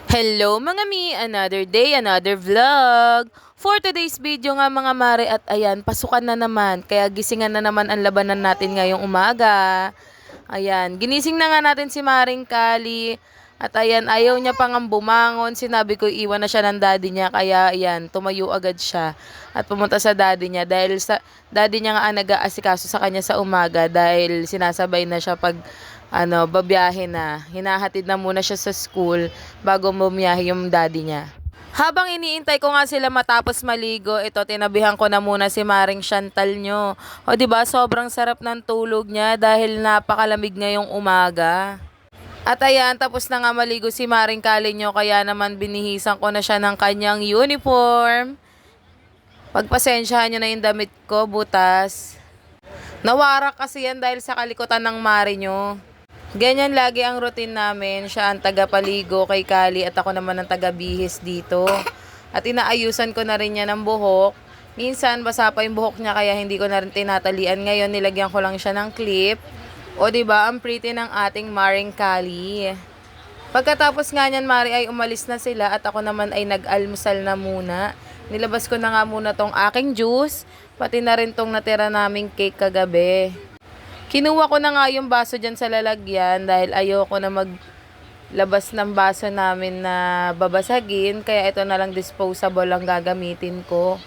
Hello mga mi! Another day, another vlog! For today's video nga mga mare at ayan, pasukan na naman. Kaya gisingan na naman ang labanan natin ngayong umaga. Ayan, ginising na nga natin si Maring Kali. At ayan, ayaw niya pang bumangon. Sinabi ko iwan na siya ng daddy niya. Kaya ayan, tumayo agad siya. At pumunta sa daddy niya. Dahil sa daddy niya nga ang nag-aasikaso sa kanya sa umaga. Dahil sinasabay na siya pag babiyahe na. Hinahatid na muna siya sa school bago bumiyahe yung daddy niya. Habang iniintay ko nga sila matapos maligo, ito tinabihan ko na muna si Maring Chantal nyo. O di ba sobrang sarap ng tulog niya dahil napakalamig ngayong umaga. At ayan, tapos na nga maligo si Maring Kalinyo, kaya naman binihisan ko na siya ng kanyang uniform. Pagpasensyahan nyo na yung damit ko, butas. Nawarak kasi yan dahil sa kalikutan ng Mari nyo. Ganyan lagi ang routine namin. Siya ang tagapaligo kay Kali at ako naman ang tagabihis dito. At inaayusan ko na rin niya ng buhok. Minsan basa pa yung buhok niya kaya hindi ko na rin tinatalian. Ngayon nilagyan ko lang siya ng clip. O diba, ang pretty ng ating Maring Kali. Pagkatapos nga niyan Mari ay umalis na sila at ako naman ay nag-almusal na muna. Nilabas ko na nga muna tong aking juice. Pati na rin tong natira naming cake kagabi. Kinuha ko na nga yung baso dyan sa lalagyan dahil ayoko na maglabas ng baso namin na babasagin. Kaya ito na lang disposable lang gagamitin ko.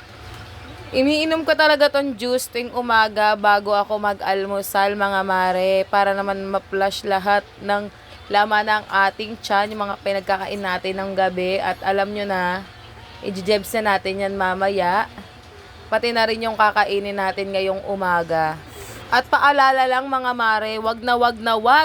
Iniinom ko talaga tong juice tuwing umaga bago ako mag-almusal mga mare. Para naman ma-flush lahat ng laman ng ating tiyan, yung mga pinagkakain natin ng gabi. At alam nyo na, i-jebs na natin yan mamaya. Pati na rin yung kakainin natin ngayong umaga. At paalala lang mga mare, wag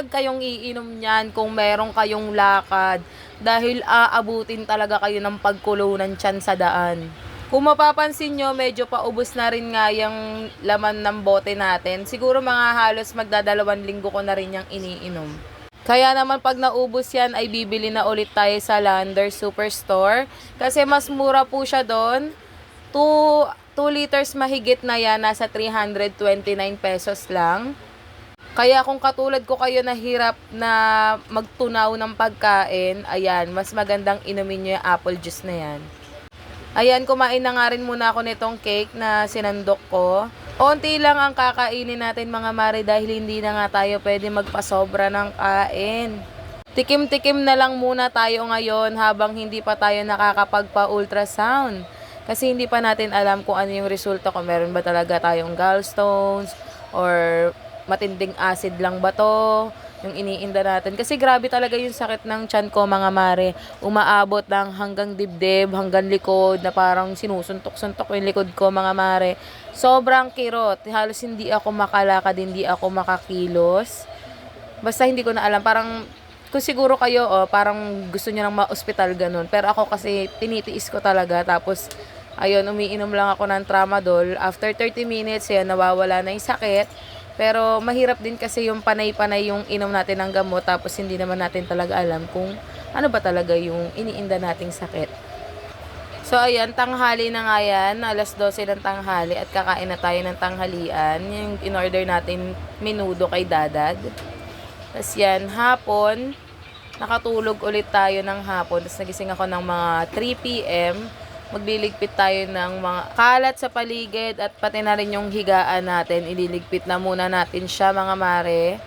kayong iinom niyan kung meron kayong lakad. Dahil aabutin talaga kayo ng pagkulunan tiyan sa daan. Kung mapapansin nyo, medyo paubos na rin nga yung laman ng bote natin. Siguro mga halos magdadalawang linggo ko na rin yung iniinom. Kaya naman pag naubos yan ay bibili na ulit tayo sa Lander Superstore. Kasi mas mura po siya doon. 2 liters mahigit na yan, nasa 329 pesos lang. Kaya kung katulad ko kayo nahirap na magtunaw ng pagkain, ayan, mas magandang inumin nyo yung apple juice na yan. Ayan, kumain na nga rin muna ako nitong cake na sinandok ko. Onti lang ang kakainin natin mga mare dahil hindi na nga tayo pwede magpasobra ng kain. Tikim-tikim na lang muna tayo ngayon habang hindi pa tayo nakakapagpa-ultrasound. Kasi hindi pa natin alam kung ano yung resulta, kung meron ba talaga tayong gallstones or matinding acid lang ba to yung iniinda natin. Kasi grabe talaga yung sakit ng tiyan ko mga mare. Umaabot ng hanggang dibdib, hanggang likod na parang sinusuntok-suntok yung likod ko mga mare. Sobrang kirot. Halos hindi ako makalakad, hindi ako makakilos. Basta hindi ko na alam. Parang kung siguro kayo, parang gusto nyo ng ma-hospital ganun. Pero ako kasi tinitiis ko talaga. Tapos ayun, umiinom lang ako ng tramadol. After 30 minutes, yan, nawawala na yung sakit. Pero mahirap din kasi yung panay-panay yung inom natin ng gamot. Tapos hindi naman natin talaga alam kung ano ba talaga yung iniinda nating sakit. So ayan, tanghali na nga yan. Alas 12 ng tanghali at kakain na tayo ng tanghalian. Yung in-order natin menudo kay Dadag. Tapos yan, hapon, nakatulog ulit tayo ng hapon. Tapos nagising ako ng mga 3 p.m. Magliligpit tayo ng mga kalat sa paligid at pati na rin yung higaan natin. Ililigpit na muna natin siya mga mare.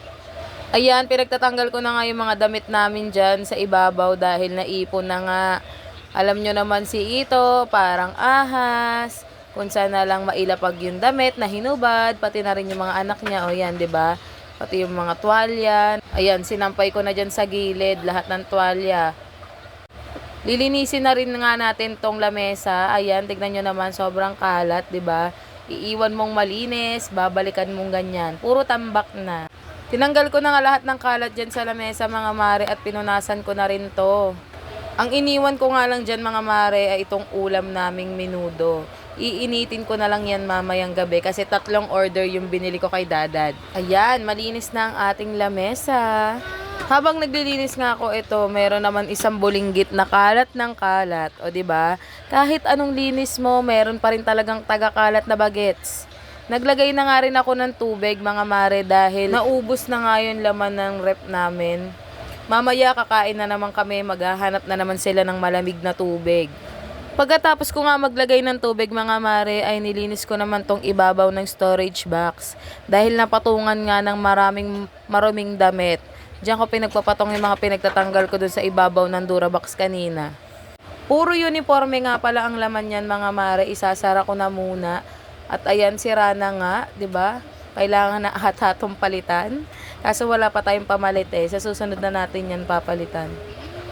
Ayan, pinagtatanggal ko na nga yung mga damit namin dyan sa ibabaw dahil naipon na nga. Alam nyo naman si Ito, parang ahas. Kung saan na lang mailapag yung damit na hinubad, pati na rin yung mga anak niya. O yan, 'di ba? Pati yung mga tuwalya. Ayan, sinampay ko na dyan sa gilid lahat ng tuwalya. Lilinisin na rin nga natin tong lamesa. Ayan, tignan nyo naman, sobrang kalat, 'di ba? Iiwan mong malinis, babalikan mong ganyan. Puro tambak na. Tinanggal ko na nga lahat ng kalat dyan sa lamesa, mga mare, at pinunasan ko na rin to. Ang iniwan ko nga lang dyan, mga mare, ay itong ulam naming menudo. Iinitin ko na lang yan mamayang gabi kasi 3 order yung binili ko kay Dadad. Ayan, malinis na ang ating lamesa. Habang naglilinis nga ako ito, meron naman isang bulinggit na kalat ng kalat. O 'di ba? Kahit anong linis mo, meron pa rin talagang taga-kalat na bagets. Naglagay na nga rin ako ng tubig mga mare dahil naubos na nga yung laman ng rep namin. Mamaya kakain na naman kami, maghahanap na naman sila ng malamig na tubig. Pagkatapos ko nga maglagay ng tubig mga mare, ay nilinis ko naman tong ibabaw ng storage box. Dahil napatungan nga ng maruming damit. Diyan ko pinagpapatong yung mga pinagtatanggal ko dun sa ibabaw ng Durabox kanina. Puro uniforme nga pala ang laman yan mga mare, isasara ko na muna. At ayan, sira na nga, 'di ba? Kailangan na hat-hatong palitan. Kaso wala pa tayong pamalit eh. Sa susunod na natin yan papalitan.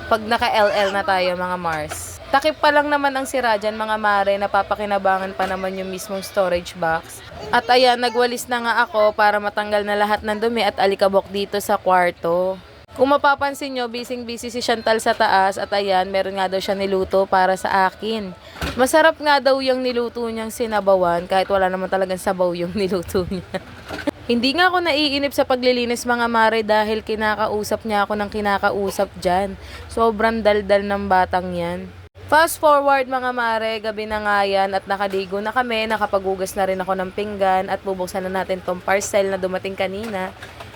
Pag naka-LL na tayo mga Mars. Takip pa lang naman ang sira dyan mga mare. Napapakinabangan pa naman yung mismong storage box. At ayan, nagwalis na nga ako para matanggal na lahat ng dumi at alikabok dito sa kwarto. Kung mapapansin nyo, busy-busy si Chantal sa taas. At ayan, meron nga daw siya niluto para sa akin. Masarap nga daw yung niluto niyang sinabawan. Kahit wala naman talagang sabaw yung niluto niya. Hindi nga ako naiinip sa paglilinis mga mare dahil kinakausap niya ako ng kinakausap dyan. Sobrang daldal ng batang yan. Fast forward mga mare, gabi na nga yan at nakaligo na kami. Nakapagugas na rin ako ng pinggan at bubuksan na natin tong parcel na dumating kanina.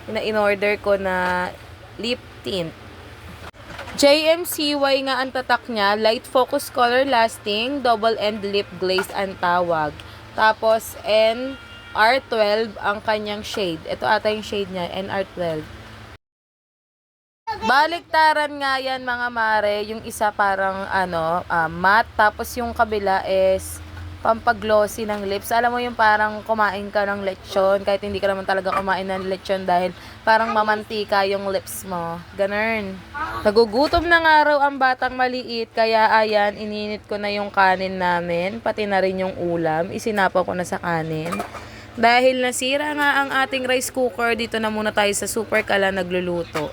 Na in-order ko na lip tint. JMCY nga ang tatak niya, light focus color lasting, double end lip glaze ang tawag. Tapos NR12 ang kanyang shade. Ito ata yung shade niya, NR12. Baliktaran nga yan mga mare, yung isa parang matte, tapos yung kabila is pampaglossy ng lips. Alam mo yung parang kumain ka ng lechon, kahit hindi ka naman talaga kumain ng lechon dahil parang mamantika yung lips mo. Ganun. Nagugutom na nga raw ang batang maliit, kaya ayan, ininit ko na yung kanin namin, pati na rin yung ulam, isinapa ko na sa kanin. Dahil nasira nga ang ating rice cooker, dito na muna tayo sa Super Kala nagluluto.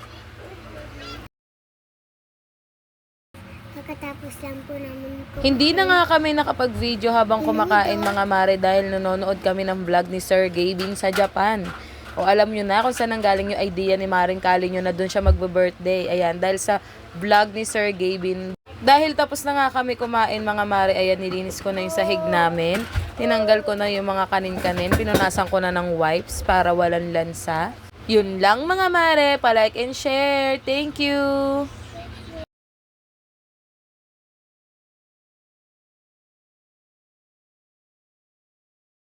Pagkatapos lang po namin po. Hindi na nga kami nakapag-video habang kumakain mga mare dahil nanonood kami ng vlog ni Sir Gavin sa Japan. O alam nyo na kung saan nanggaling yung idea ni Maring Kali nyo na doon siya magbe-birthday. Ayan, dahil sa vlog ni Sir Gavin. Dahil tapos na nga kami kumain mga mare, ayan, nilinis ko na yung sahig namin. Tinanggal ko na yung mga kanin-kanin. Pinunasan ko na ng wipes para walang lansa. Yun lang mga mare, palike and share. Thank you!